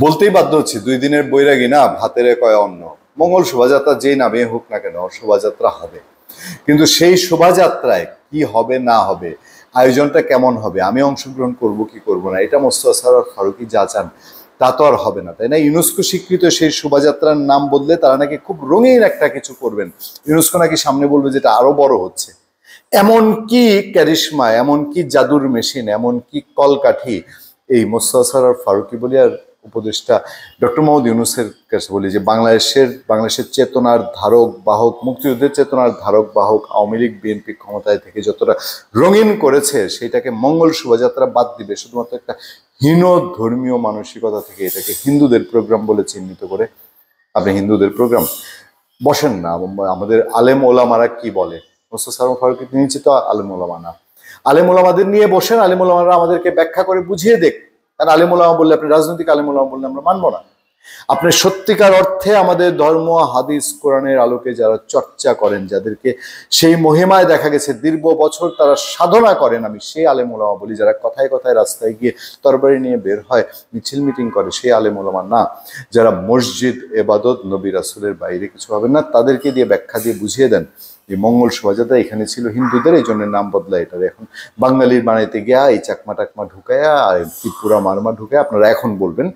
বলতেই বাধ্য হচ্ছি, 2 দিনের বৈরাগী না, ভাতের কয় অন্ন। মঙ্গল শোভাযাত্রা যেই নামে হোক না কেন, শোভাযাত্রা হবে। কিন্তু সেই শোভাযাত্রায় কি হবে না হবে, আয়োজনটা কেমন হবে, আমি অংশগ্রহণ করব কি করব না, এটা মোস্তফা সরোয়ার ফারুকী যা চান তা তো আর হবে না, তাই না? ইউনেস্কো স্বীকৃত সেই শোভাযাত্রার নাম বদলে তারা নাকি খুব রঙিন একটা কিছু করবেন। ইউনেস্কো নাকি সামনে বলবে যেটা আরো বড় হচ্ছে। এমন কি ক্যারিশমা, এমন কি জাদুর মেশিন, এমন কি কলকাঠি এই মোস্তফা সরোয়ার ফারুকী বলি আর উপদেষ্টা ডক্টর মোহাম্মদ ইউনূসের কাছে বলি যে বাংলাদেশের চেতনার ধারক বাহক, মুক্তিযুদ্ধের চেতনার ধারক বাহক আওয়ামী লীগ বিএনপি ক্ষমতায় থেকে যতটা রঙিন করেছে, সেটাকে মঙ্গল শোভাযাত্রা বাদ দিবে শুধুমাত্র একটা হীন ধর্মীয় মানসিকতা থেকে, এটাকে হিন্দুদের প্রোগ্রাম বলে চিহ্নিত করে। আপনি হিন্দুদের প্রোগ্রাম বসেন না, আমাদের আলেম ওলামারা কি বলে? মোস্তফা সরোয়ার ফারুকী নিশ্চিত আলেম ওলামা না। আলেম ওলামাদের নিয়ে বসেন, আলেম ওলামারা আমাদেরকে ব্যাখ্যা করে বুঝিয়ে দেখ। কারণ আলেম ওলামা বললে, আপনি রাজনৈতিক আলেম ওলামা বললে আমরা মানবো না। আপনি সত্যিকার অর্থে আমাদের ধর্ম, হাদিস, কোরআনের আলোকে যারা চর্চা করেন, যাদেরকে সেই মহিমায় দেখা গেছে দীর্ঘ বছর তারা সাধনা করেন, আমি সেই আলেম ওলামা বলি। যারা কথায় কথায় রাস্তায় গিয়ে তরবারি নিয়ে বের হয়, মিছিল মিটিং করে, সেই আলেম ওলামা না। যারা মসজিদ, এবাদত, নবী রাসূলের বাইরে কিছু হবে না, তাদেরকে দিয়ে ব্যাখ্যা দিয়ে বুঝিয়ে দেন এই মঙ্গল শোভাযাত্রা এখানে ছিল হিন্দুদের, এই জন্য নাম বদলায় এটার। এখন বাঙালির বানাইতে গিয়া এই চাকমা টাকমা ঢুকায়া আর ত্রিপুরা মারমা ঢুকায় আপনারা এখন বলবেন